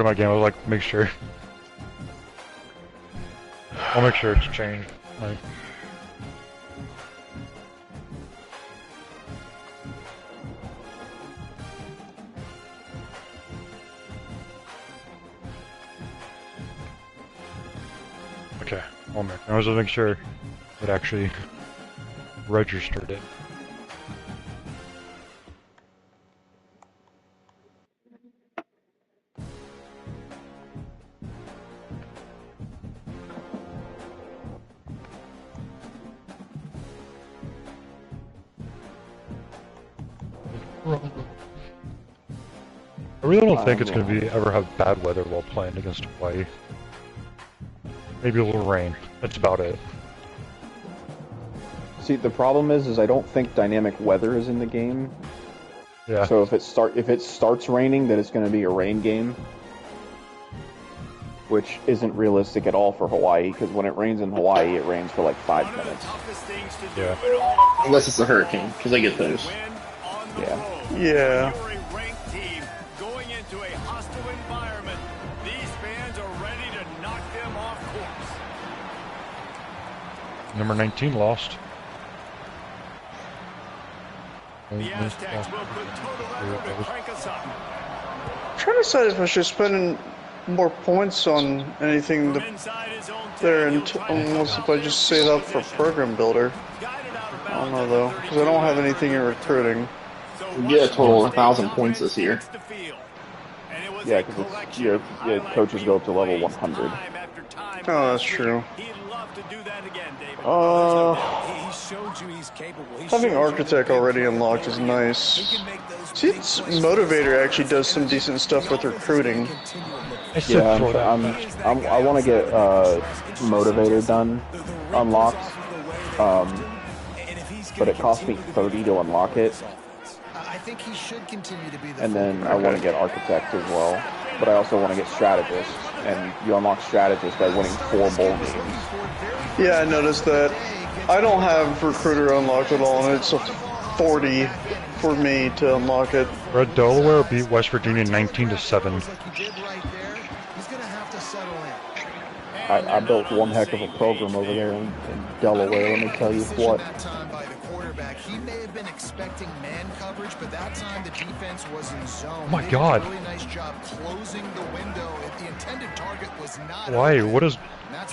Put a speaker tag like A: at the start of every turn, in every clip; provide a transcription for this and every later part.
A: of my game. I was like, make sure. I'll make sure it's changed. Like, okay, I was just make sure it actually registered it. I really don't think it's going to ever have bad weather while playing against Hawaii. Maybe a little rain. That's about it.
B: See, the problem is I don't think dynamic weather is in the game.
A: Yeah.
B: So if it starts raining, then it's going to be a rain game, which isn't realistic at all for Hawaii. Because when it rains in Hawaii, it rains for like 5 minutes.
A: Yeah.
C: Unless it's a hurricane, because I get those.
B: Yeah.
D: Yeah.
A: Number 19 lost.
D: The Aztecs will put total effort to crank us up.
E: I'm trying to decide if I should spend more points on anything there, unless if I just save up for program builder. I don't know though, because I don't have anything in recruiting.
C: You get a total of 1,000 points this year.
B: Yeah, because your coaches go up to level 100.
E: Oh, that's true. Having Architect already unlocked is nice. See, Motivator actually does some decent stuff with recruiting.
B: Yeah, I want to get Motivator unlocked, but it costs me 30 to unlock it. And then I want to get Architect as well, but I also want to get Strategist, and you unlock Strategist by winning 4 bowl games.
E: Yeah, I noticed that. I don't have Recruiter unlocked at all, and it's a 40 for me to unlock it.
A: Red Delaware beat West Virginia 19-7.
B: I built one heck of a program over there in Delaware, let me tell you what.
F: He may have been expecting man coverage, but that time the defense was in zone.
A: Oh my God!
F: Really nice job closing the window. If the intended target was not.
A: Why? What is?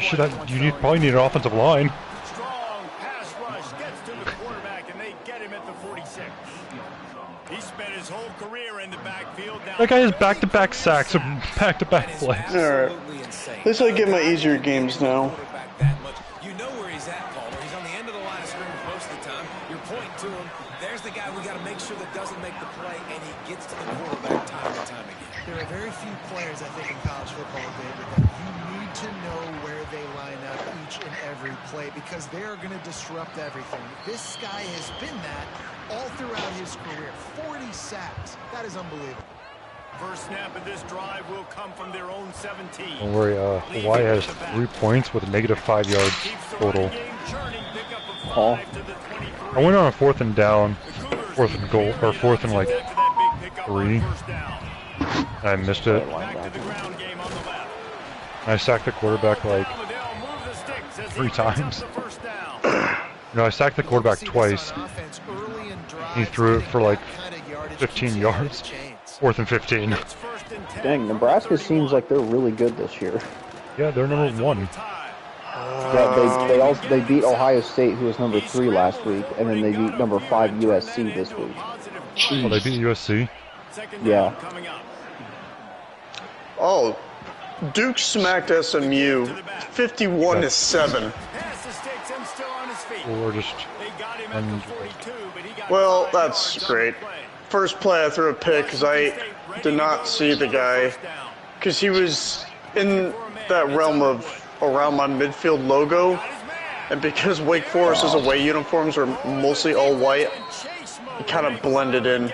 A: Probably need an offensive line.
D: Strong pass rush gets to the quarterback, and they get him at the 46. He spent his whole career in the backfield.
A: That guy has back-to-back sacks and back-to-back plays.
E: Alright. At least I get my easier games now.
G: You know where he's at, Paul. He's on the end of the line of scrimmage most of the time. You're pointing to him. There's the guy we got to make sure that doesn't make the play, and he gets to the quarterback time and time again.
F: There are very few players, I think, in college football, David, that you need to know where they line up each and every play because they are going to disrupt everything. This guy has been that all throughout his career. 40 sacks. That is unbelievable.
D: First snap of this drive will come from their own 17.
A: Don't worry, Hawaii has 3 points with a -5 yards total.
B: Paul?
A: I went on a 4th and down, 4th and goal, or 4th and like 3. And I missed it. I sacked the quarterback like 3 times. No, I sacked the quarterback twice. He threw it for like 15 yards. 4th and 15.
B: Dang, Nebraska seems like they're really good this year.
A: Yeah, they're number 1.
B: Yeah, they beat Ohio State, who was number 3 last week, and then they beat number 5 USC this week.
A: Oh, they beat USC?
B: Yeah.
E: Oh, Duke smacked SMU 51-7.
A: Or just...
E: Well, that's great. First play I threw a pick because I did not see the guy because he was in that realm of around my midfield logo, and because Wake Forest's away uniforms are mostly all white, he kind of blended in.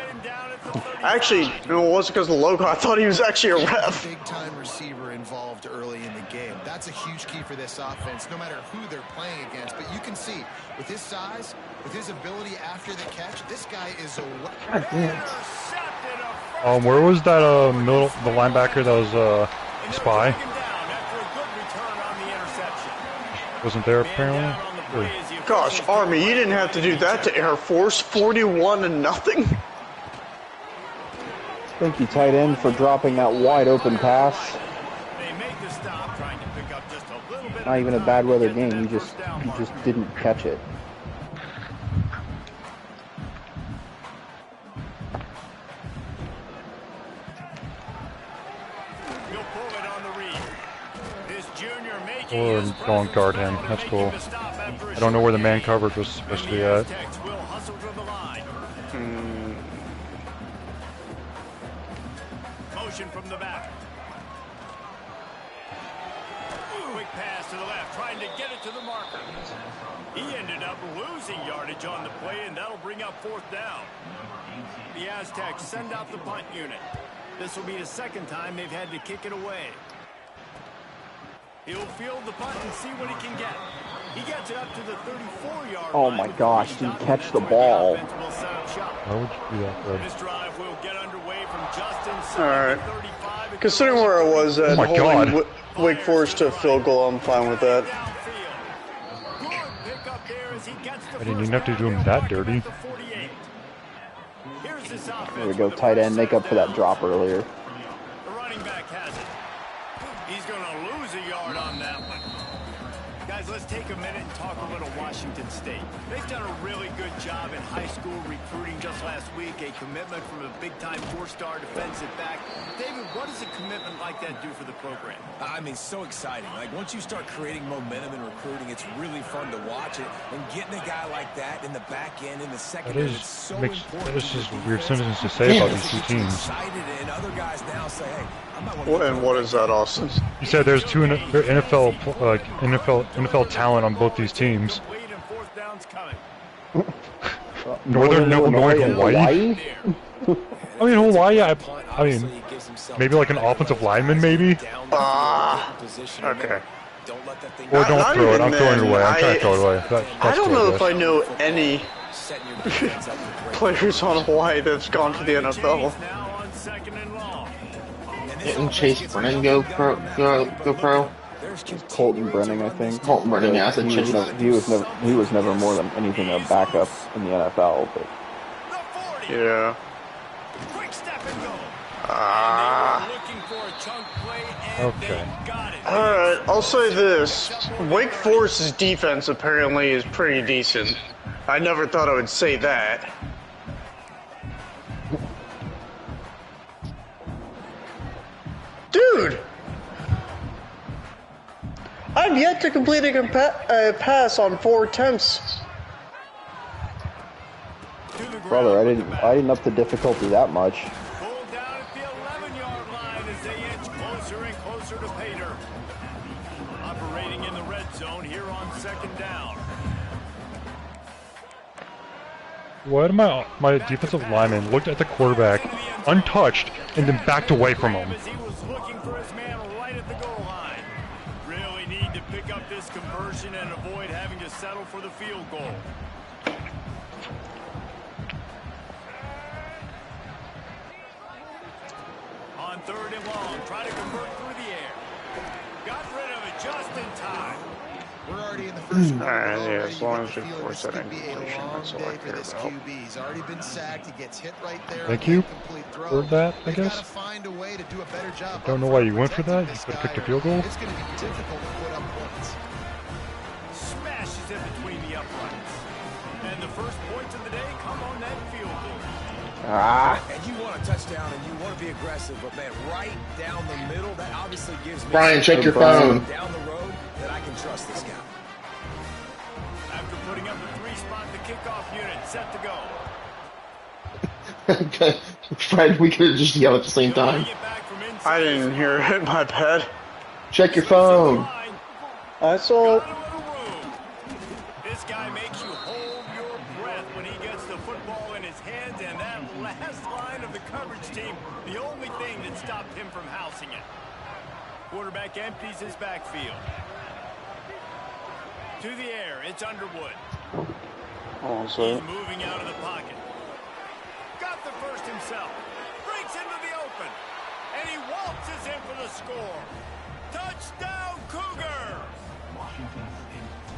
E: Actually, it wasn't because of the logo. I thought he was actually a ref.
F: Big time receiver involved early in the game. That's a huge key for this offense, no matter who they're playing against. But you can see, with his size, with his ability after the catch, this guy is a...
D: Intercepted a
A: Where was that the linebacker that was spy? Wasn't there apparently? Or?
E: Gosh, Army, you didn't have to do that to Air Force. 41-0.
B: Thank you, tight end, for dropping that wide open pass. Not even a bad weather game. You just didn't catch it.
A: Or don't guard him. That's cool. I don't know where the man coverage was supposed to be at.
D: Motion from the back. Quick pass to the left, trying to get it to the marker. He ended up losing yardage on the play, and that'll bring up 4th down. The Aztecs send out the punt unit. This will be the 2nd time they've had to kick it away. He'll field the punt and see what he can get. He gets it up to the 34-yard line.
B: Oh my gosh, didn't catch the ball.
A: Why would you do that, Fred?
D: This drive will get underway from Justin.
E: All right. Considering where I was at holding Wake Forest to a field goal, I'm fine with that.
A: I didn't even have to do him that dirty.
B: There we go, tight end, make up for that drop earlier.
D: The running back has it. He's going to lose a yard on that one. Guys, let's take a minute and talk a little Washington State. They've done a really good job in high school recruiting just last week, a commitment from a big-time 4-star defensive back. David, what does a commitment like that do for the program?
G: I mean, so exciting. Like, once you start creating momentum in recruiting, it's really fun to watch it. And getting a guy like that in the back end, in the secondary, it's so important.
A: That is just a weird sentence to say about these two teams.
G: Excited, and other guys now say, hey,
E: And what is that, Austin?
A: You said there's two NFL talent on both these teams. Northern Illinois and Hawaii? I mean, Hawaii, I mean, maybe like an offensive lineman, maybe?
E: Okay.
A: Or don't throw it. I'm throwing it away. I'm trying to throw it away.
E: I don't know if I know any players on Hawaii that's gone to the NFL.
C: Didn't Chase Brennan go pro?
B: Colton Brennan, I think.
C: Colton Brennan, yeah, I said Chase.
B: He was never more than anything a backup in the NFL. But
E: yeah.
A: Okay.
E: Alright, I'll say this. Wake Forest's defense apparently is pretty decent. I never thought I would say that. Dude! I've yet to complete a pass on 4 attempts.
B: brother, I didn't up the difficulty that much.
D: Pulled down at the 11-yard line as they inch closer and closer to Pater. Operating in the red zone here on 2nd down.
A: What my defensive lineman looked at the quarterback untouched and then backed away from him.
D: He was looking for his man right at the goal line. Really need to pick up this conversion and avoid having to settle for the field goal. On 3rd and long, try to convert through the air. Got rid of it just in time.
F: We're already in the first quarter.
E: Yeah, as long as we force that
F: Could be a
E: incompletion,
F: long
E: that's all I
F: day for
E: care
F: this
E: about.
F: QB. He's already been sacked. He gets hit right there.
A: Thank you
F: throw.
A: for that, I
F: They've
A: guess.
F: gotta find a way to do a better job.
A: Don't know why you went for that. You could have kicked a field goal.
F: It's going to be difficult to put up points.
D: Smashes in between the uprights. And the first points of the day come on that field goal.
G: And you want a touchdown and you want to be aggressive, but man, right down the middle, that obviously gives me
C: Brian, check your phone.
G: down the road that I can trust this guy.
D: After putting up a 3-spot, the kickoff unit set to go.
C: Fred, we could have just yelled at the same time.
E: I didn't hear it, my bad.
C: Check your phone.
E: I saw.
D: This guy makes you hold your breath when he gets the football in his hands, and that last line of the coverage team, the only thing that stopped him from housing it. Quarterback empties his backfield. To the air, it's Underwood.
E: Oh, so
D: He's moving out of the pocket. Got the first himself. Breaks into the score. Touchdown, Cougar!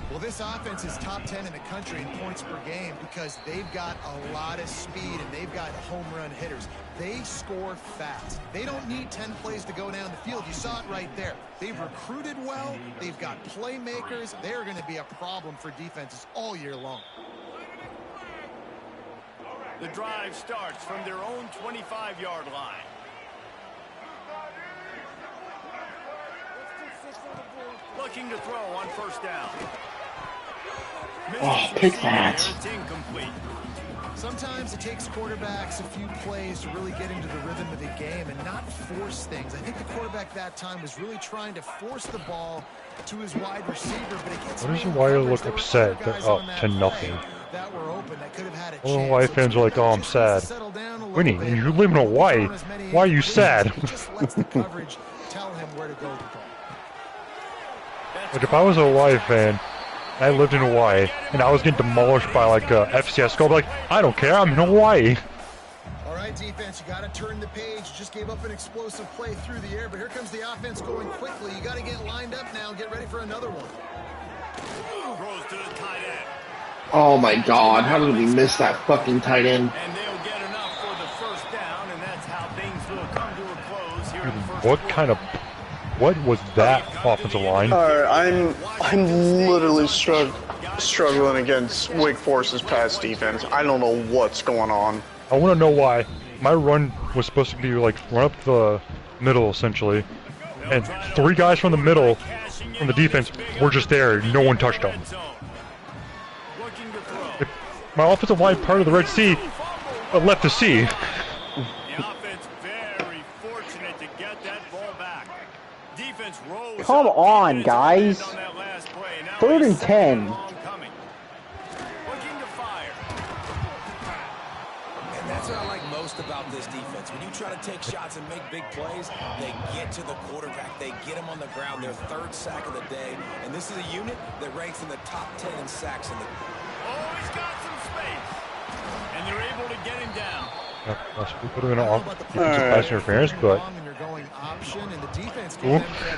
F: Well, this offense is top 10 in the country in points per game because they've got a lot of speed and they've got home run hitters. They score fast. They don't need 10 plays to go down the field. You saw it right there. They've recruited well. They've got playmakers. They're going to be a problem for defenses all year long.
D: The drive starts from their own 25-yard line. Looking to throw on first down.
C: Oh, pick that.
D: It's incomplete.
F: Sometimes it takes quarterbacks a few plays to really get into the rhythm of the game and not force things. I think the quarterback that time was really trying to force the ball to his wide receiver, but it gets.
A: What is Hawaii look upset? They're up to nothing.
F: That were open that could have had a
A: All
F: chance.
A: Hawaii fans are like, "Oh, I'm sad." Winnie, you live in Hawaii. Why are you sad?
F: Just lets the coverage tell him where to go with the ball.
A: Like if I was a Hawaii fan, and I lived in Hawaii, and I was getting demolished by like FCS school, I'd be like, I don't care, I'm in Hawaii.
F: All right, defense, you got to turn the page. You just gave up an explosive play through the air, but here comes the offense going quickly. You got to get lined up now and get ready for another one.
D: Throws to the tight end.
C: Oh my god, how did we miss that fucking tight end?
D: And they'll get enough for the first down, and that's how things will come to a close here in the first
A: What
D: quarter.
A: kind of, what was that offensive line?
E: Alright, I'm literally struggling against Wake Forest's pass defense. I don't know what's going on.
A: I want to know why. My run was supposed to be like run up the middle essentially, and 3 guys from the middle from the defense were just there. No one touched them.
D: Looking to throw.
A: My offensive line part of the Red Sea, but left the sea.
D: The offense very fortunate to get that ball back. Defense rolls.
B: Come
D: up.
B: on,
D: Defense
B: guys.
D: on that last play. Now
B: 3rd
D: a
B: and 10.
D: long coming. Looking to fire.
G: And that's what I like most about this defense. When you try to take shots and make big plays, they get to the quarterback. They get him on the ground. Their 3rd sack of the day. And this is a unit that ranks in the top 10 in sacks in the.
D: Oh, he's got some space. And they're able to get him down.
A: We put him in off defensive pass interference, but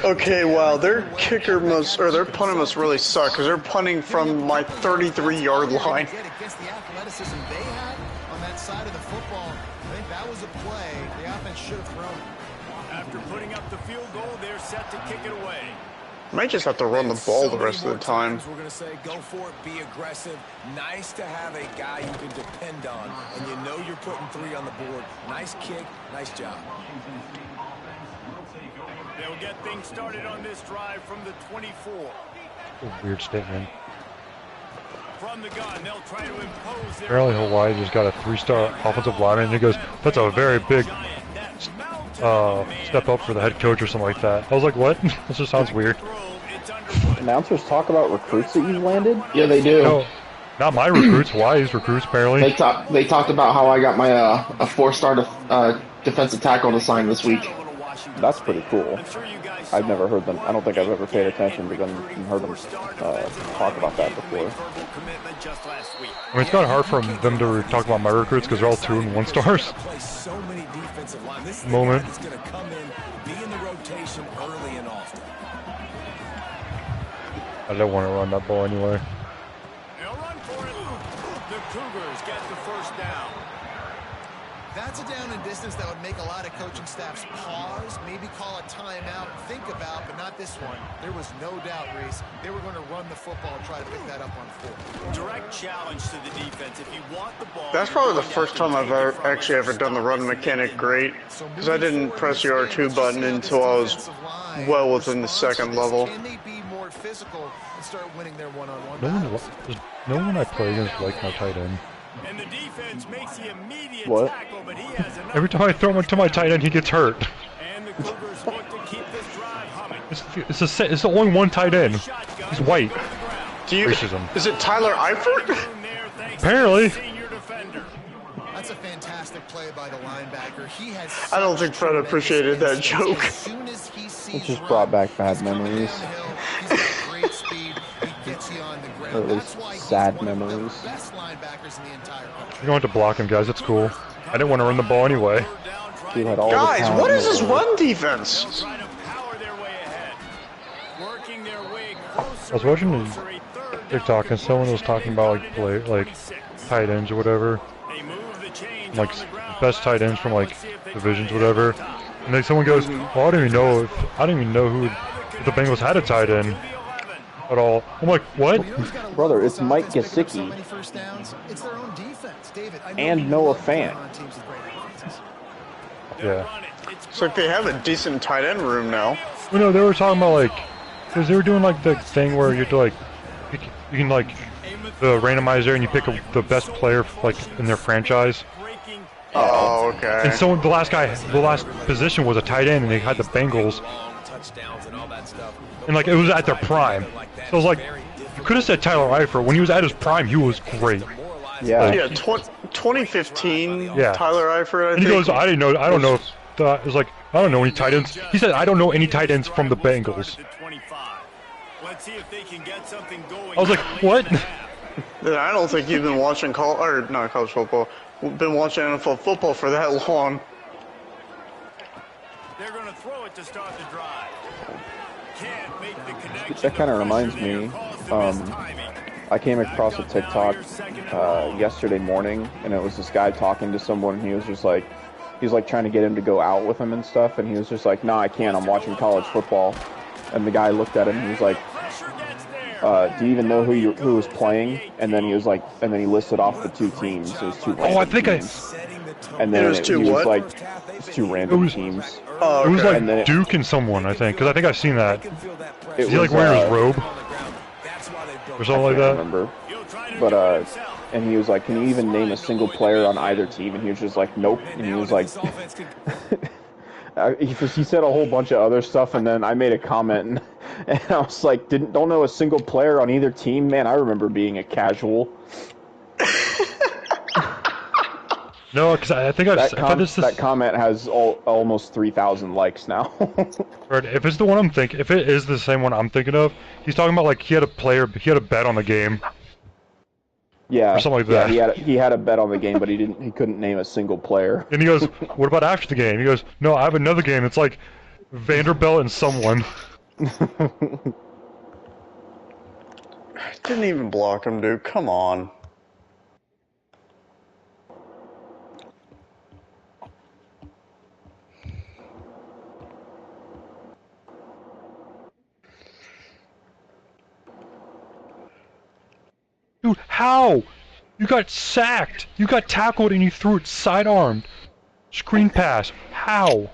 E: Okay, wow, their kicker must, or their punter must really suck, because they're punting from my 33-yard line.
F: Against the athleticism they had on that side of the football, I think that was a play the offense should have thrown.
D: After putting up the field goal, they're set to kick it away.
E: Might just have to run the ball the rest of the time.
G: We're going to say go for it, be aggressive. Nice to have a guy you can depend on, and you know you're putting 3 on the board. Nice kick, nice job.
D: They'll get things started on this drive from the 24.
A: a weird statement.
D: From the gun, they'll try to impose their
A: Apparently Hawaii just got a 3-star offensive lineman, and he goes, that's a very big step up for the head coach or something like that. I was like, what? This just sounds weird.
B: Announcers talk about recruits that you've landed?
C: Yeah, they do.
A: No, not my recruits, Hawaii's recruits, apparently.
C: They talked about how I got my a 4-star defensive tackle to sign this week.
B: That's pretty cool. I've never heard them. I don't think I've ever paid attention to them and heard them talk about that before.
A: I mean, it's not hard for them to talk about my recruits because they're all 2- and 1-stars. Moment. I don't want to run that ball anyway.
D: They'll run for it. The Cougars get the first down.
F: That's a down and distance that would make a lot of coaching staffs pause, maybe call a timeout, think about, but not this one. There was no doubt, Reese, they were going to run the football and try to pick that up on 4.
D: Direct challenge to the defense. If you want the ball,
E: That's probably the first time I've actually ever done the run mechanic great, because I didn't press the R2 button until I was well within the second level.
F: Can they be more physical and start winning their one-on-one
A: No one I play against like my tight end.
D: and the defense makes the immediate
B: What?
D: tackle, but he has enough.
A: Every time I throw him to my tight end, he gets hurt.
D: And the Cougars look to keep this drive humming.
A: It's the only one tight end. He's white. Racism.
E: Is it Tyler Eifert?
A: Apparently.
D: Senior defender.
F: That's a fantastic play by the linebacker. He has
E: I don't think Fred appreciated that joke.
F: As soon as he sees
B: It just brought back bad
F: he's coming
B: memories.
F: downhill, he's got great speed. He gets you on the ground.
B: Or at
F: That's
B: least
F: why he's
B: sad
F: one of the
B: memories.
F: best linebackers in the entire country.
A: You don't have to block him, guys. It's cool. I didn't want to run the ball anyway.
B: Dude had all
E: Guys,
B: the
E: what
B: talent
E: is
B: in
E: this
B: the world.
E: run defense?
D: Try to
A: I was watching TikTok and someone was talking about like tight ends or whatever, like best tight ends from like divisions, whatever. And then someone goes, "Well, I don't even know who if the Bengals had a tight end at all." I'm like, "What?"
B: Brother, it's Mike Gesicki and Noah Fant.
A: Yeah.
E: It's like they have a decent tight end room now.
A: Well, no, they were talking about like, because they were doing like the thing where you have to like, you can like the randomizer and you pick the best player like in their franchise.
E: Oh, okay.
A: And so the last position was a tight end, and they had the Bengals. And like it was at their prime. So I was like, you could have said Tyler Eifert. When he was at his prime, he was great.
B: Yeah.
E: Yeah, 2015.
A: Yeah.
E: Tyler Eifert. I
A: And he
E: think.
A: goes, I don't know. If it was like, I don't know any tight ends. He said, I don't know any tight ends from the Bengals. I was like, what?
E: Then I don't think you've been watching not college football. Been watching NFL football for that long.
D: They're going to throw it to start the drive. Can't make the connection.
B: That kind of reminds me. I came across a TikTok yesterday morning, and it was this guy talking to someone, and he was just like, he's like trying to get him to go out with him and stuff, and he was just like, "No, I can't. I'm watching college football." And the guy looked at him, and he was like, "Do you even know who was playing?" And then he was like, and then he listed off the two teams. It was two.
A: Oh, I think
B: teams. And then
E: it was two what?
B: Like, it's two random teams.
E: Oh, okay.
A: It was like
B: And then
A: Duke and someone, I think, because I think I've seen that.
B: It
A: Is he like wearing his robe or something like that?
B: Remember, but and he was like, "Can you even name a single player on either team?" And he was just like, "Nope." And he was like, he said a whole bunch of other stuff, and then I made a comment, and I was like, "Don't know a single player on either team, man." I remember being a casual.
A: No, because I think
B: that comment has almost 3,000 likes now.
A: Right, if it's the one I'm thinking, if it is the same one I'm thinking of, he's talking about like he had a bet on the game.
B: Yeah,
A: or something like that.
B: Yeah, he had a bet on the game, but he couldn't name a single player.
A: And he goes, "What about after the game?" He goes, "No, I have another game. It's like Vanderbilt and someone."
E: Didn't even block him, dude. Come on.
A: Dude, how? You got sacked. You got tackled and you threw it sidearmed. Screen pass. How?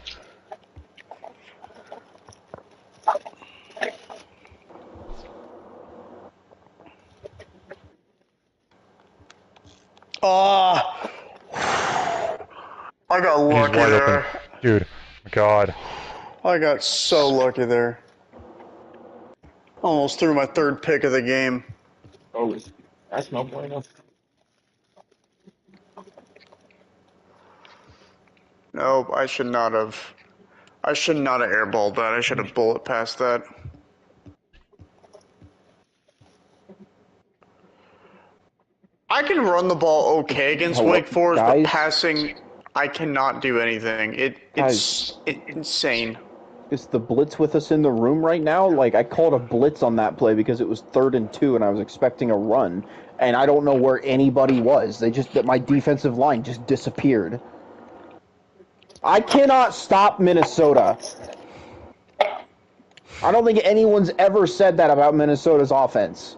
E: I got lucky
A: He's wide
E: there.
A: open. Dude, God.
E: I got so lucky there. Almost threw my third pick of the game.
C: Oh, that's no bueno.
E: Nope, I should not have airballed that. I should have bullet passed that. I can run the ball okay against Wake Forest, but passing, I cannot do anything. It's insane.
B: Is the blitz with us in the room right now? Like, I called a blitz on that play because it was 3rd and 2 and I was expecting a run, and I don't know where anybody was. My defensive line just disappeared. I cannot stop Minnesota. I don't think anyone's ever said that about Minnesota's offense.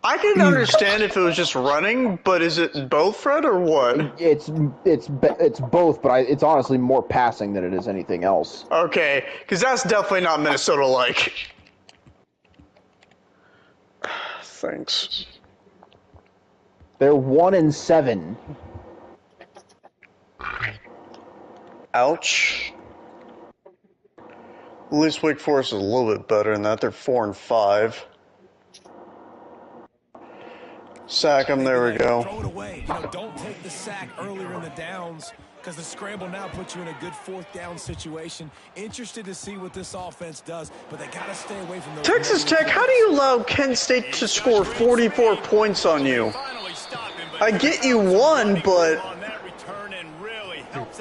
E: I can understand if it was just running, but is it both, Fred, or what?
B: It's both, but it's honestly more passing than it is anything else.
E: Okay, because that's definitely not Minnesota-like. Thanks.
B: They're 1-7.
E: Ouch. At least Wake Forest is a little bit better than that. They're 4-5. Sack him. There we go.
G: Throw it away. Don't take the sack earlier in the downs because the scramble now puts you in a good 4th down situation. Interested to see what this offense does, but they got to stay away from those.
E: Texas Tech, how do you allow Kent State to score 44 points on you? I get you won, but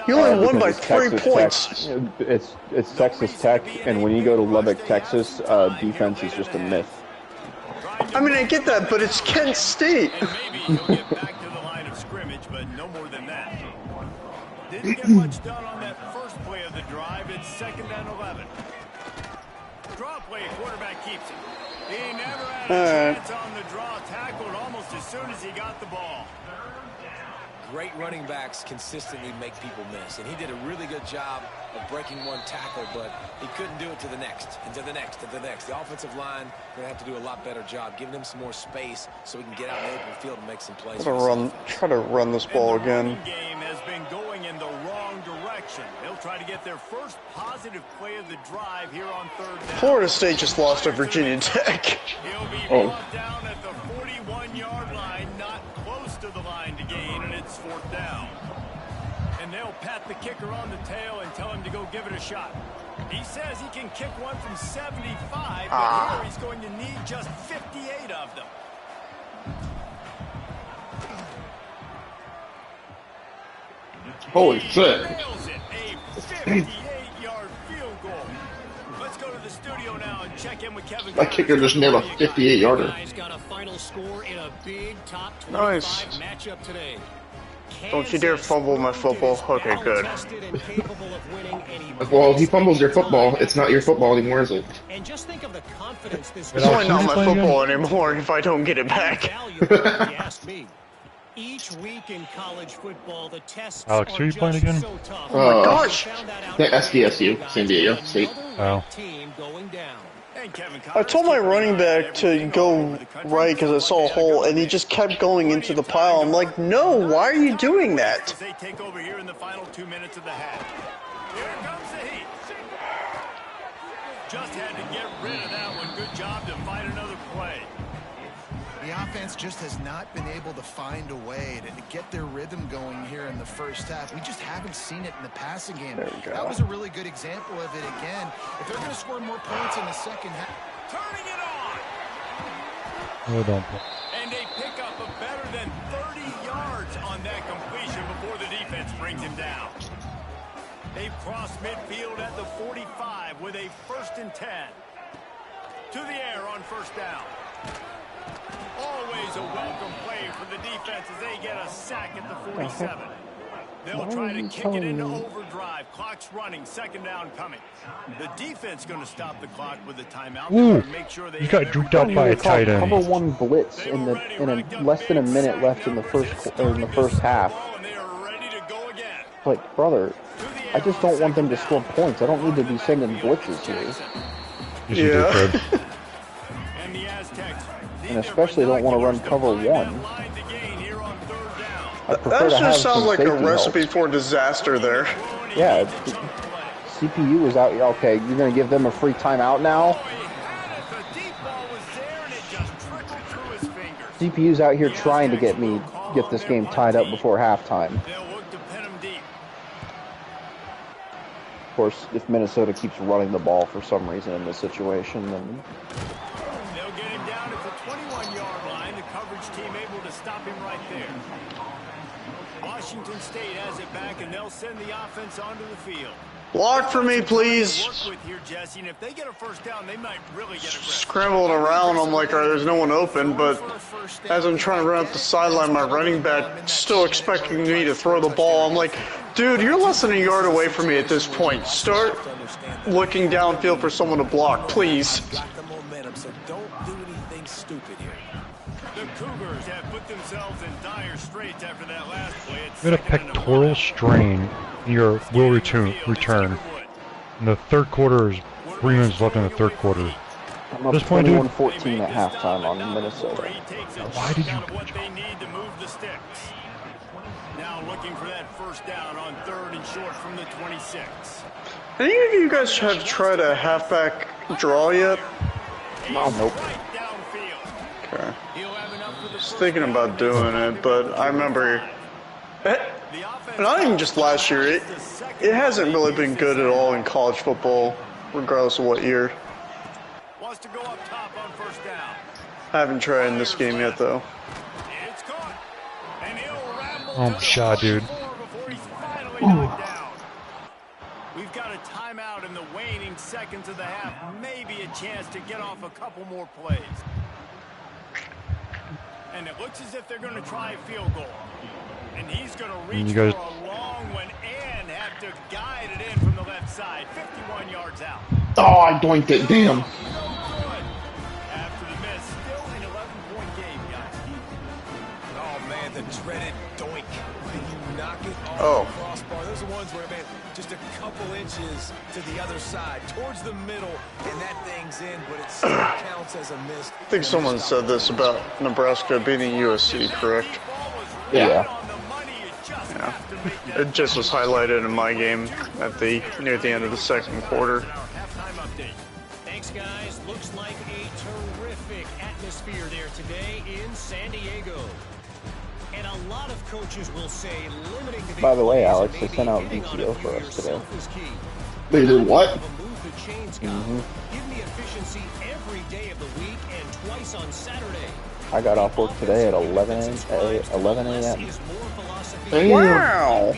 E: You only won by
B: Because it's
E: 3
B: Texas
E: points.
B: Tech. It's Texas Tech, and when you go to Lubbock, Texas, defense is just a myth.
E: I mean, I get that, but it's Kent State.
D: And maybe he'll get back to the line of scrimmage, but no more than that. Didn't get much done on that first play of the drive. It's 2nd and 11. Draw play, quarterback keeps it. He never had a chance on the draw, tackled almost as soon as he got the ball.
G: Great running backs consistently make people miss, and he did a really good job of breaking one tackle, but he couldn't do it to the next, and to the next, and to the next. The offensive line going to have to do a lot better job giving him some more space so he can get out in the open field and make some plays.
E: Try to run this ball again.
D: The game has been going in the wrong direction. They'll try to get their first positive play of the drive here on 3rd down.
E: Florida State just lost to Virginia Tech.
D: He'll be brought down at the 41-yard line, not close to the line to gain, and it's 4th down. And they'll pat the kicker on the tail and tell him to go give it a shot. He says he can kick one from 75, but here he's going to need just 58 of them.
C: Holy shit.
D: Nails it, a 58-yard field goal. Let's go to the studio now and check in with Kevin.
C: That kicker just nailed a 58-yarder.
H: Got a final score in a big top 25
E: Nice.
H: matchup today.
E: Don't you dare fumble my football. Okay, good.
C: Well, if he fumbles your football, it's not your football anymore, is it?
H: And just think of the confidence this
E: It's only not my football anymore if I don't get it back.
H: Each week in college football, the tests
A: Alex, who are you playing again?
H: so tough.
E: Oh my gosh.
C: The SDSU, San Diego State.
A: Oh.
H: Team going down.
E: I told my running back to go right because I saw a hole, and he just kept going into the pile. I'm like, no, why are you doing that?
D: They take over here in the final 2 minutes of the half. Here comes the heat. Just had to get rid of that one. Good job to find another play.
F: The offense just has not been able to find a way to get their rhythm going here in the first half. We just haven't seen it in the passing game.
E: There we go.
F: That was a really good example of it again. If they're going to score more points in the second half.
D: Turning it on.
A: No, don't.
D: And a pickup of better than 30 yards on that completion before the defense brings him down. They've crossed midfield at the 45 with a 1st and 10. To the air on 1st down. Always a welcome play for the defense as they get a sack at the 47. They'll try to kick it into overdrive. Clock's running. 2nd down coming. The defense going to stop the clock with a timeout.
A: Ooh,
D: Make sure they
A: you got duped out by a tight end.
B: Cover 1 blitz in less than a minute left in the first half. Like, brother, I just don't want them to score points. I don't need to be sending blitzes here.
E: Yeah.
D: And the Aztecs,
B: And especially don't want to run cover 1.
E: That just sounds like a recipe for disaster there.
B: Yeah, CPU is out. Okay, you're going to give them a free timeout now? CPU's out here trying to get this game tied up before halftime. Of course, if Minnesota keeps running the ball for some reason in this situation, then...
D: They'll get him down at the 21-yard line. The coverage team able to stop him right there. Washington State has it back, and they'll send the offense onto the field.
E: Block for me, please.
D: Work with here, Jesse, and if they get a 1st down, they might really get aggressive.
E: Scrambling around, I'm like, all right, there's no one open, but as I'm trying to run up the sideline, my running back still expecting me to throw the ball. I'm like, dude, you're less than a yard away from me at this point. Start looking downfield for someone to block, please.
G: Got the momentum, so don't do anything stupid here.
D: The Cougars have put themselves in dire straits after that last play.
A: You had a pectoral strain in your will return. In the 3rd quarter is 3 minutes left in the 3rd quarter.
B: I'm up
A: This point, dude.
B: 21-14 at halftime on Minnesota.
A: Why did you
D: what they need to move the sticks? Now looking for that 1st down on 3rd and short from the 26.
E: Any of you guys have tried a halfback draw yet?
B: Oh, nope.
E: Okay. Just thinking about doing it, but I remember, not even just last year, it hasn't really been good at all in college football, regardless of what year.
D: Wants to go up top on 1st down.
E: I haven't tried in this game yet, though.
D: It's caught. And he'll ramble
A: Oh my god, dude.
D: before he's finally knocked down. seconds of the half, maybe a chance to get off a couple more plays. And it looks as if they're going to try a field goal. And he's going to reach for a long one and have to guide it in from the left side. 51 yards out.
C: Oh, I doinked it. Damn.
D: After the miss, still an 11-point game, guys.
G: Oh, man, the dreaded doink. You knock it off the crossbar. Those are ones where, man, just a couple inches to the other side, towards the middle, and that thing's in, but it still counts as a miss.
E: I think someone said this about Nebraska beating USC, correct?
B: Yeah.
E: It just was highlighted in my game at near the end of the second quarter.
H: Thanks, guys. Looks like a terrific atmosphere there today in San Diego. And a lot of coaches will say limiting the
B: By the way, Alex, they sent out VCO for us today.
C: They did what?
H: Give me efficiency every day of the week and twice on Saturday.
B: I got off work today at 11 a.m.
E: Wow!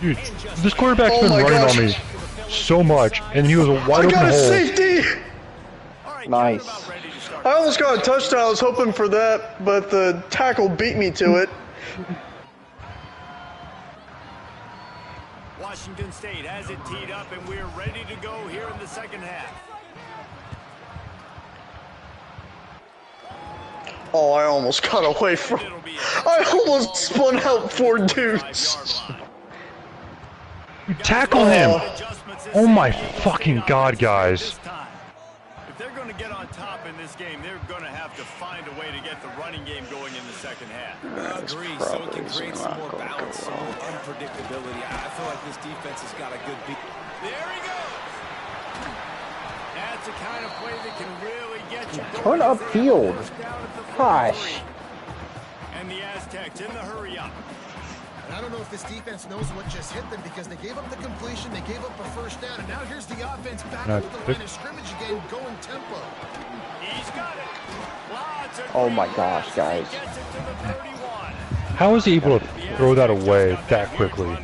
A: Dude, this quarterback's been running on me so much, and he was a wide open hole.
E: I got a safety!
B: Nice.
E: I almost got a touchdown. I was hoping for that, but the tackle beat me to it.
D: Washington State has it teed up, and we're ready to go here in the second half.
E: Oh, I almost got away from... I almost spun out 4 dudes.
A: Tackle him! Oh my fucking god, guys.
D: If they're going to get on top in this game, they're going to have to find a way to get the running game going in the second half.
G: I agree, so it can create some more balance, some more unpredictability. I feel like this defense has got a good beat.
D: There he goes. That's the kind of play that can really get you
B: Turn upfield. Gosh.
D: And the Aztecs in the hurry up.
F: And I don't know if this defense knows what just hit them because they gave up the completion, they gave up a first down, and now here's the offense back to the line of scrimmage again, going tempo.
D: He's got it.
B: Oh my gosh, guys.
A: How was he able to throw that away that quickly?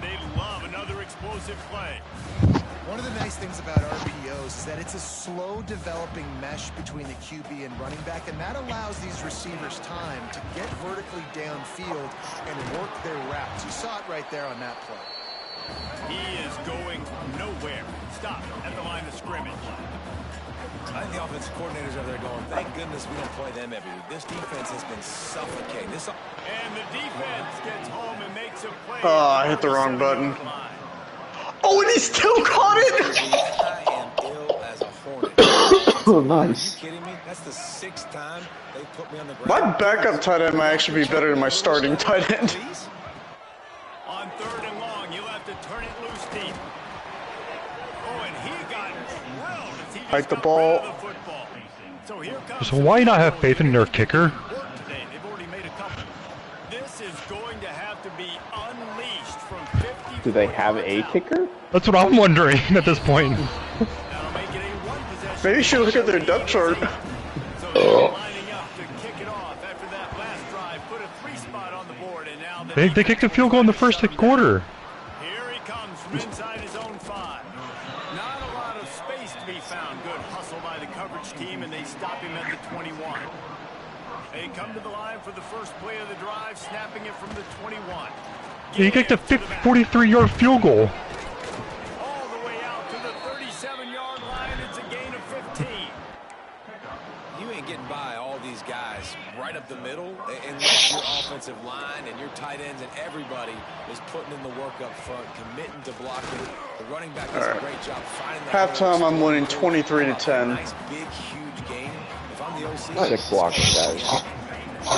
F: One of the nice things about RPOs is that it's a slow developing mesh between the QB and running back, and that allows these receivers time to get vertically downfield and work their routes. You saw it right there on that play.
D: He is going nowhere. Stop at the line of scrimmage.
G: I think the offensive coordinators over there going, thank goodness we don't play them every week. This defense has been suffocating.
D: And the defense gets home and makes a play.
E: Oh, I hit the wrong button. Oh, and he still caught it!
G: I am ill as a hornet.
C: Oh, nice.
G: Are you kidding me? That's the 6th time they put me on the ground.
E: My backup tight end might actually be better than my starting tight end.
D: On 3rd and long, you'll have to turn it loose deep. Oh, and he got drilled as he
E: Hike the
D: got
E: ball.
D: rid of the football. So here comes
A: So why not have faith in their kicker?
D: They've already made a couple. This is going to have to be unleashed from 50.
B: Do they have a kicker?
A: That's what I'm wondering at this point.
D: That'll make it a one possession.
E: Maybe you should look at their depth chart.
D: So they're lining up to kick it off after that last drive. Put a 3 spot on the board, and now
A: They kicked a field goal in the first quarter.
D: Here he comes from inside his own 5. Not a lot of space to be found. Good hustle by the coverage team, and they stop him at the 21. They come to the line for the first play of the drive, snapping it from the 21.
A: Yeah, he kicked a 43-yard field goal.
D: All the way out to the 37-yard line. It's a gain of 15.
G: You ain't getting by all these guys right up the middle unless your offensive line and your tight ends and everybody is putting in the work up front, committing to blocking. The running back does a great job finding that.
E: Halftime, I'm winning 23-10.
G: Nice, big, huge game. If I'm the OC,
B: Sick blocking, guys.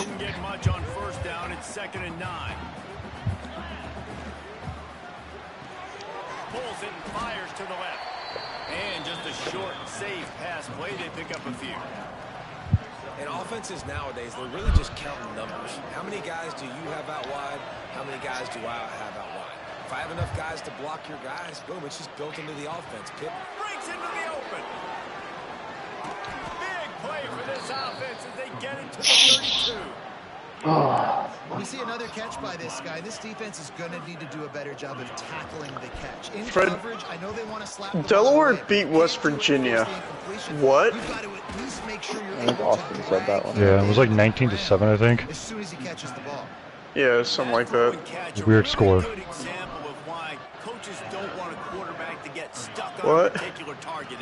D: Didn't get much on first down. It's 2nd and 9. Pulls it and fires to the left. And just a short, safe pass play. They pick up a few.
G: And offenses nowadays, they're really just counting numbers. How many guys do you have out wide? How many guys do I have out wide? If I have enough guys to block your guys, boom, it's just built into the offense. Pitt
D: Breaks into the open. Big play for this offense as they get it to the 32.
F: When we see another catch by this guy, this defense is going to need to do a better job of tackling the catch. In
E: Fred,
F: coverage, I know they want to slap the
E: Delaware
F: ball away,
E: beat West Virginia. What?
F: You've got to at least make sure you're
B: I think Austin said that one.
A: Yeah, it was like 19-7, I think.
F: as soon as he catches the ball.
E: Yeah, something like that.
A: Weird score.
E: What?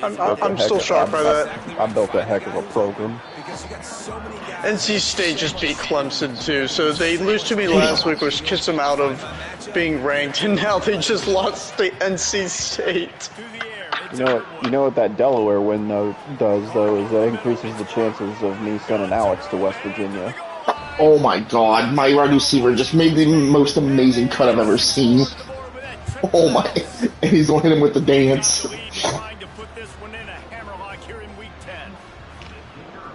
E: I'm still shocked by that.
B: I built a heck of a program.
E: NC State just beat Clemson too, so they lose to me last week, which kicks them out of being ranked, and now they just lost to NC State.
B: You know what that Delaware win does though is that increases the chances of me sending Alex to West Virginia.
C: Oh my god, my wide receiver just made the most amazing cut I've ever seen. Oh my, and he's going to hit him with the dance.
D: Trying to put this one in a hammerlock here in week 10.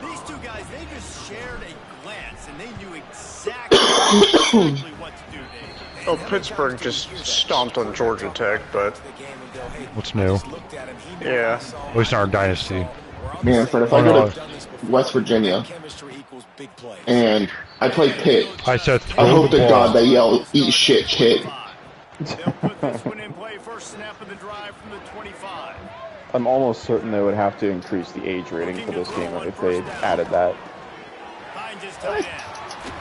D: These two guys, they just shared a glance and they knew exactly what to do.
E: Oh, Pittsburgh just stomped on Georgia Tech, but
A: What's new?
E: yeah.
A: At least in our dynasty.
C: Man, Fred, if I go to West Virginia and I play Pitt,
A: I said
C: I
A: throw
C: hope
A: the
C: to
A: ball.
C: God they yell, "Eat shit, Pitt."
D: They'll put this one in play first snap of the drive from the 25.
B: I'm almost certain they would have to increase the age rating for this game if they added that.
D: Finds his tight end.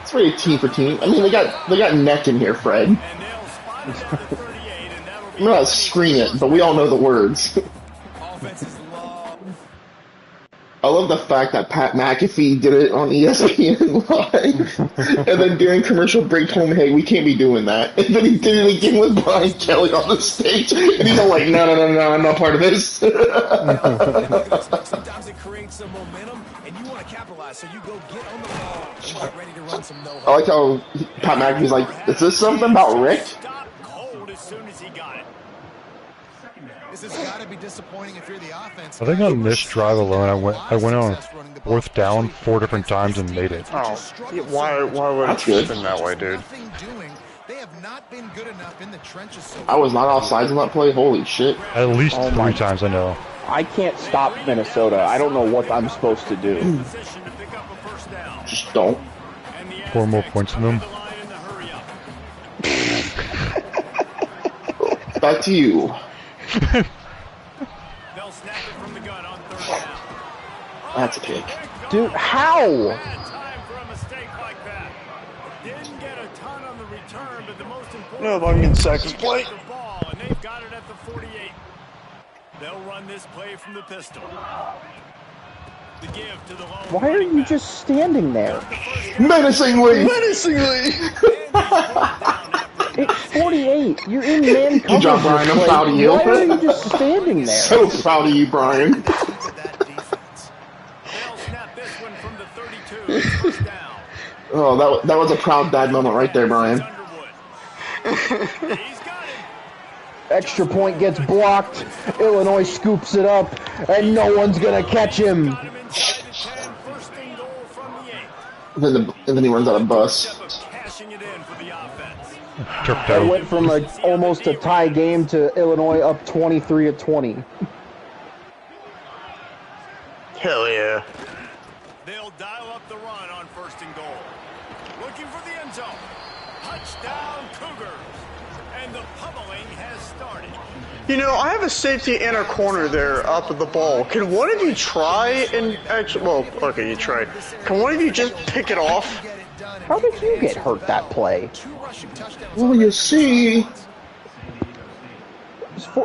C: It's very team for team. I mean, they got neck in here, Fred.
D: And they'll spot him at the 38, and that'll be
C: I'm not scream it, but we all know the words. I love the fact that Pat McAfee did it on ESPN Live, and then during commercial break told him, "Hey, we can't be doing that." And then he did it again with Brian Kelly on the stage, and he's all like, "No, I'm not part of this."
G: Sometimes it creates some momentum, and you want to capitalize, so you go get on the ball and get ready to run some
C: I
G: no-huddle.
C: like how Pat McAfee's like, "Is this something about Rick?"
D: stopped cold as soon as he got it.
F: This has got to be disappointing if you're the offense.
A: I think on this drive alone, I went on fourth down 4 different times and made it.
E: Oh, yeah, why would it
C: That's good.
E: spin that way, dude?
F: Nothing doing. They have not been good enough in the trenches so
C: I was not offsides on that play. Holy shit!
A: At least 3 times, I know.
B: I can't stop Minnesota. I don't know what I'm supposed to do.
D: Position to pick up a first down.
C: Just don't.
D: And the
A: 4 more points than them.
D: the line in the hurry up.
C: Back to you.
D: They'll snap it from the gun on third down.
C: That's a pick.
B: Dude, how?
D: Bad time for a mistake like that. Didn't get a ton on the return, but the most important
E: No, if I can get seconds play.
D: the ball, and they've got it at the 48. They'll run this play from the pistol. The give to the lone
B: Why are you just standing there?
C: Menacingly.
B: It's 48. You're in man coverage.
C: Good job, Brian. I'm
B: Like,
C: proud of you.
B: Why are you just standing there?
C: So proud of you, Brian.
F: Look at that defense.
D: They'll snap this one from the 32. First down.
C: Oh, that was a proud dad moment right there, Brian.
D: Underwood. He's got it.
B: Extra point gets blocked. Illinois scoops it up, and no one's gonna catch him.
D: Got him inside the 10. First and goal from the 8.
C: And then he runs out of bus.
D: Step of cashing it in for the offense.
A: Tripped
B: It
A: out.
B: went from almost a tie game to Illinois up 23-20.
E: Hell yeah.
D: They'll dial up the run on first and goal. Looking for the end zone. Touchdown Cougars. And the pummeling has started.
E: You know, I have a safety and a corner there up at the ball. Can one of you try and actually, well, okay, you tried. Can one of you just pick it off?
F: Get it done.
B: How did you get hurt that play?
F: 2 rushing touchdowns.
C: Well, you see.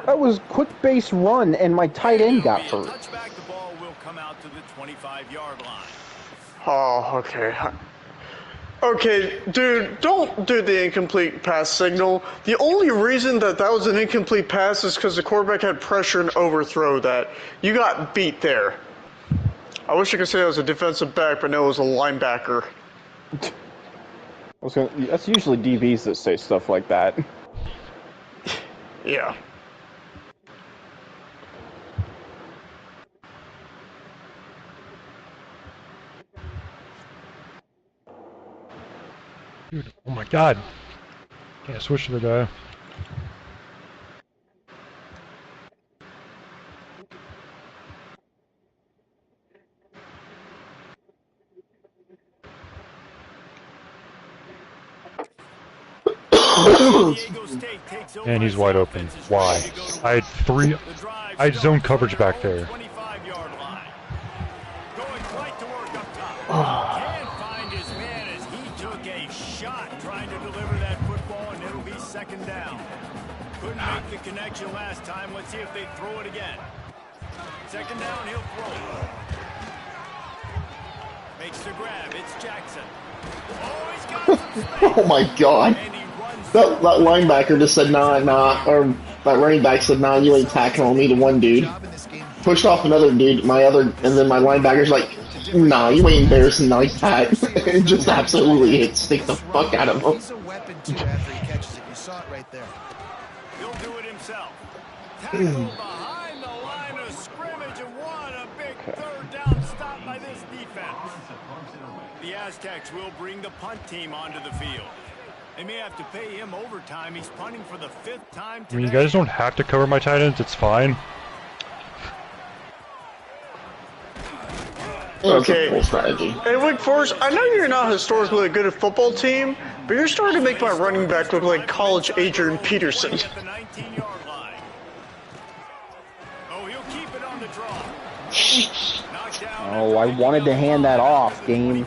B: That was quick base run, and my tight end got hurt.
D: Touchback, the ball will come out to the 25-yard line.
E: Oh, okay. Okay, dude, don't do the incomplete pass signal. The only reason that was an incomplete pass is because the quarterback had pressure and overthrow that. You got beat there. I wish I could say I was a defensive back, but no, it was a linebacker.
B: That's usually DBs that say stuff like that.
E: Yeah.
A: Dude, oh my god. Can't switch to the guy. And he's wide open. Why? I had zone coverage back there.
D: Can't find his man as he took a shot trying to deliver that football, and it'll be second down. Couldn't make the connection last time. Let's see if they throw it again. Second down, he'll throw it. Makes the grab. It's Jackson. Oh, he's got some space.
C: Oh my God. That linebacker just said nah, or that running back said nah, you ain't tackling me to one dude. Pushed off another dude, and then my linebacker's like, nah, you ain't embarrassing like that. It just absolutely hit stick the fuck out of him.
F: He's a weapon too after he catches it. You saw it right there.
D: He'll do it himself. Tackle behind the line of scrimmage, and what a big third down stop by this defense. The Aztecs will bring the punt team onto the field. They may have to pay him overtime. He's punting for the 5th time today.
A: I mean, you guys don't have to cover my tight ends. It's fine.
E: Okay.
C: Full strategy.
E: Hey, Wake Forest, I know you're not historically a good football team, but you're starting to make my running back look like college Adrian Peterson.
D: At the 19-yard line. Oh, he'll keep it on the draw. Knocked down.
B: Oh, I wanted to hand that off, game.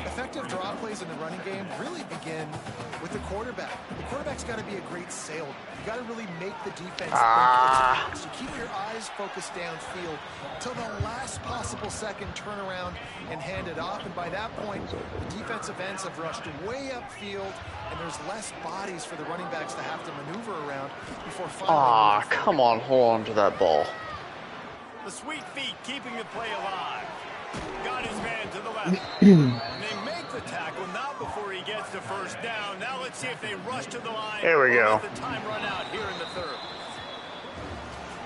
F: Effective draw plays in the running game really begin with the quarterback. The quarterback's got to be a great salesman. You got to really make the defense think. So keep your eyes focused downfield till the last possible second, turn around and hand it off. And by that point, the defensive ends have rushed way upfield, and there's less bodies for the running backs to have to maneuver around before finally.
E: Come on, hold on to that ball.
D: The sweet feet keeping the play alive. Got his man to the left. And they make the tackle, not before he gets the first down. Now let's see if they rush to the line.
E: There we go.
D: Let the time run out here in the third.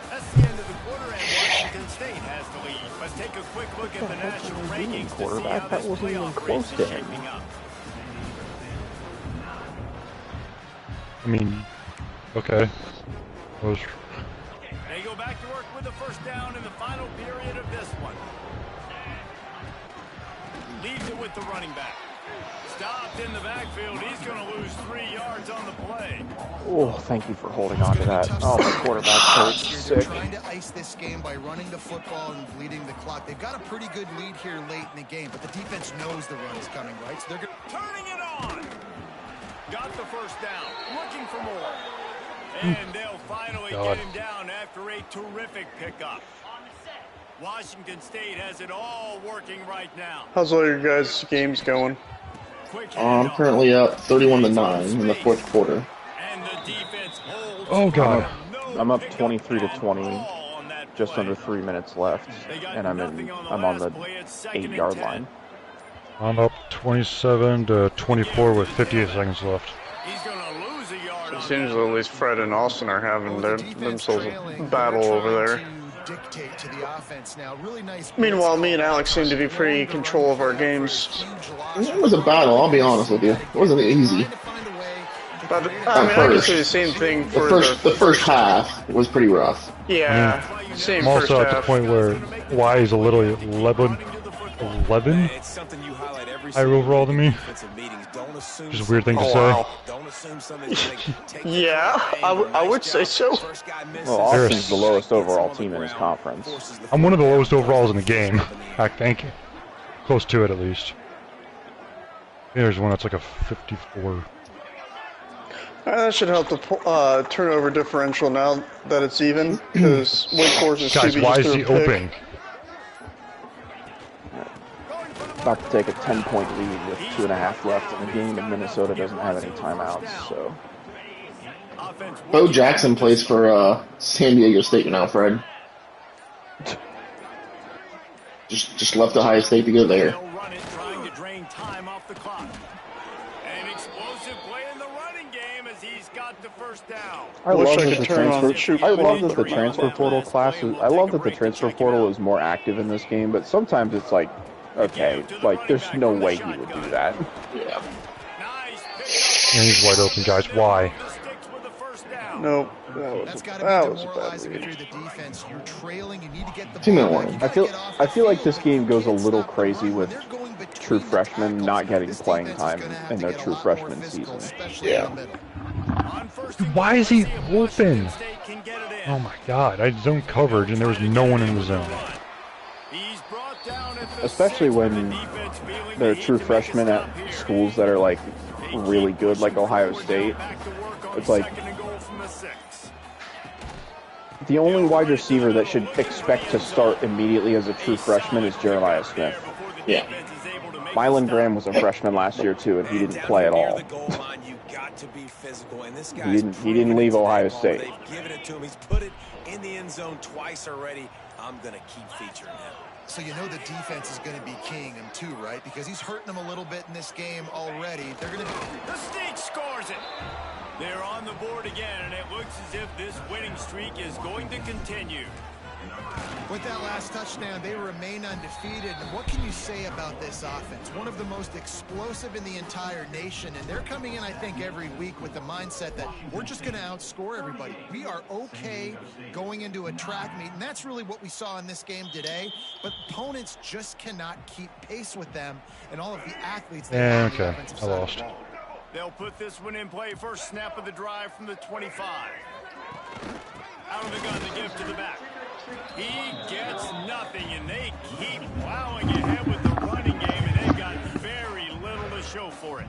D: That's the end of the quarter, and Washington State has the lead. Let's take a quick look at the national rankings to see how this playoff race is shaping up.
A: I mean, okay.
D: They go back to work with the first down in the final period of this one. Leaves it with the running back. Stopped in the backfield. He's going to lose 3 yards on the play.
B: Oh, thank you for holding on to that. Oh, the quarterback's hurt.
F: They're
B: Sick.
F: trying to ice this game by running the football and bleeding the clock. They've got a pretty good lead here late in the game, but the defense knows the run is coming, right? So they're going
D: Turning it on. Got the first down. Looking for more. And they'll finally get him down after a terrific pickup. Washington State has it all working right now.
E: How's all your guys' games going?
C: I'm currently up 31-9 in the 4th quarter.
D: And the defense holds.
A: Oh God.
B: I'm up 23-20, just under 3 minutes left, and I'm on the 8-yard line.
A: I'm up 27-24 with 58 seconds left.
D: He's going to lose a yard.
E: It seems at least Fred and Austin are having themselves a battle over there.
F: dictate to the offense now. Really nice.
E: Meanwhile, me and Alex seem to be pretty in control of our games.
C: It was a battle, I'll be honest with you. It wasn't easy.
E: But I mean, I could say the same thing for
C: the first half was pretty rough.
E: Yeah, same
A: I'm
E: first
A: also at the
E: half.
A: point where Y is a little 11 higher overall than me. Just a weird thing to say.
E: Wow. Yeah, I would say so.
B: Well, Austin's the lowest overall team in his conference.
A: I'm one of the lowest overalls in the game, I think. Close to it, at least. There's one that's like a 54.
E: That should help the turnover differential now that it's even, because Wake Forest is
A: Guys, why is he open?
B: About to take a 10-point lead with 2.5 left in the game, and Minnesota doesn't have any timeouts, so...
C: Bo Jackson plays for San Diego State now, Fred. Just left Ohio State to go there.
B: I love that the transfer portal classes. I love that the transfer portal is more active in this game, but sometimes it's like, okay, like there's no way he would do that.
C: Yeah.
A: And he's wide open, guys. Why?
E: Nope. That was a bad read.
C: 2-minute warning.
B: I feel like this game goes a little crazy with true freshmen not getting playing time in their true freshman season.
C: Yeah.
A: Why is he open? Oh my god, I had zone coverage and there was no one in the zone.
B: Especially when they're true freshmen at schools that are like really good, like Ohio State. It's like the only wide receiver that should expect to start immediately as a true freshman is Jeremiah Smith.
C: Yeah.
B: Mylan Graham was a freshman last year too, and he didn't play at all. He didn't leave Ohio State.
G: They've given it to him. He's put it in the end zone twice already. I'm going to keep featuring him.
F: So you know the defense is going to be keying him too, right? Because he's hurting them a little bit in this game already. They're going to.
D: The State scores it. They're on the board again, and it looks as if this winning streak is going to continue.
F: With that last touchdown, they remain undefeated. And what can you say about this offense? One of the most explosive in the entire nation, and they're coming in, I think, every week with the mindset that we're just going to outscore everybody. We are okay going into a track meet, and that's really what we saw in this game today. But opponents just cannot keep pace with them and all of the athletes.
A: Yeah, okay, I lost.
D: They'll put this one in play. First snap of the drive from the 25. Out of the gun, the give to the back. He gets nothing, and they keep plowing ahead with the running game, and they've got very little to show for it.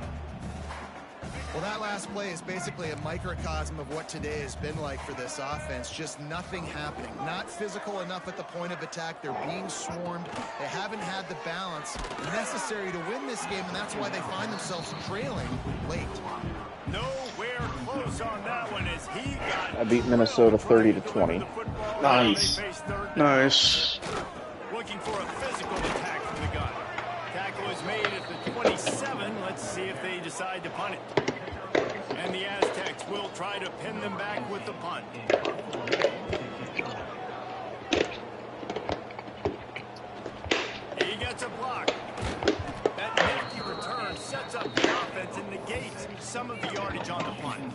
F: Well, that last play is basically a microcosm of what today has been like for this offense. Just nothing happening. Not physical enough at the point of attack. They're being swarmed. They haven't had the balance necessary to win this game, and that's why they find themselves trailing late.
D: Nowhere close on that one as he got.
B: I beat Minnesota 30-20.
C: Nice.
E: Nice.
D: Looking for a physical attack from the gun. Tackle is made at the 27. Let's see if they decide to punt it. And the Aztecs will try to pin them back with the punt. He gets a block. That nifty return sets up the offense and negates some of the yardage on the punt.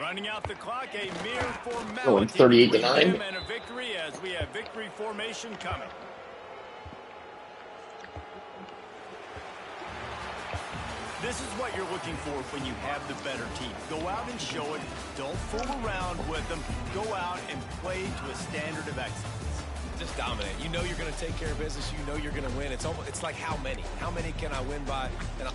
D: Running out the clock, a mere formality.
C: Going 38-9.
D: And a victory as we have victory formation coming. This is what you're looking for when you have the better team. Go out and show it. Don't fool around with them. Go out and play to a standard of excellence.
G: Just dominate. You know you're going to take care of business. You know you're going to win. It's like how many? How many can I win by? And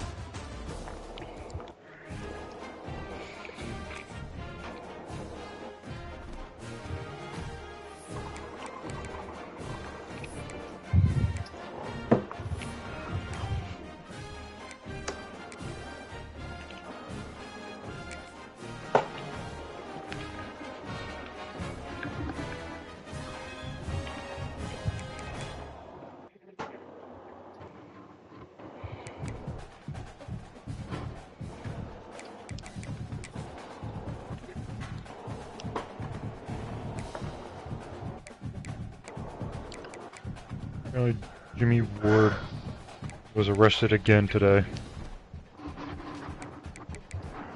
A: Apparently, Jimmy Ward was arrested again today.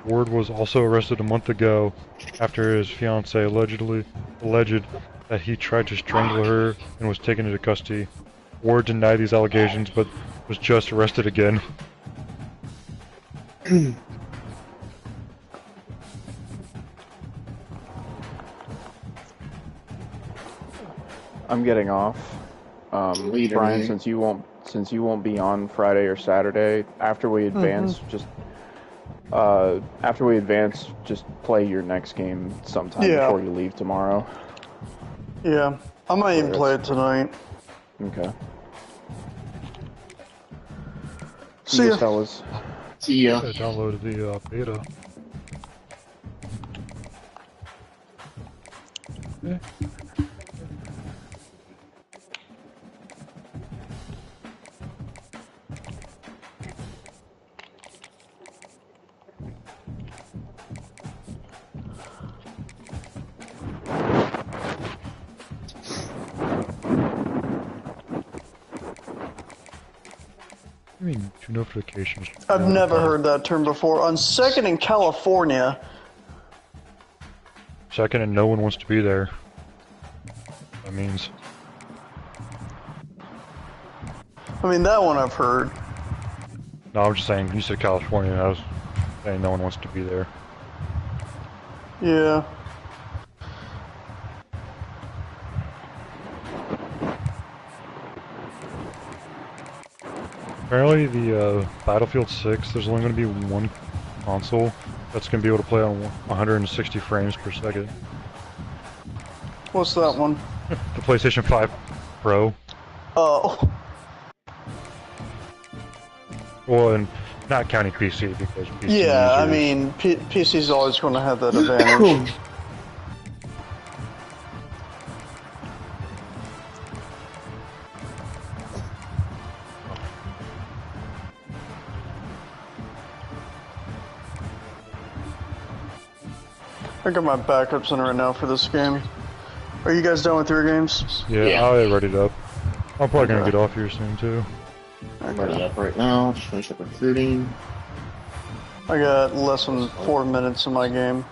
A: Ward was also arrested a month ago after his fiancée alleged that he tried to strangle her and was taken into custody. Ward denied these allegations but was just arrested again.
B: I'm getting off. Brian, since you won't be on Friday or Saturday, after we advance, just play your next game sometime before you leave tomorrow.
E: Yeah, I might even play it tonight.
B: Okay.
E: See ya,
B: fellas.
C: See ya.
A: I downloaded the beta. Yeah. I mean, 2 notifications.
E: I've never heard that term before. On second in California.
A: Second and no one wants to be there. that means.
E: I mean, that one I've heard.
A: No, I'm just saying, you said California, and I was saying no one wants to be there.
E: Yeah.
A: Apparently the Battlefield 6, there's only going to be one console that's going to be able to play on 160 frames per second.
E: What's that one?
A: The PlayStation 5 Pro.
E: Oh.
A: Well, and not counting PC, because PC
E: Yeah, I
A: users-
E: mean, PC's always going to have that advantage. I got my backups in right now for this game. Are you guys done with your games?
A: Yeah, I'll get readied up. I'm probably going to get off here soon, too.
C: I'm ready up right now. Finish up recruiting.
E: I got less than 4 minutes in my game.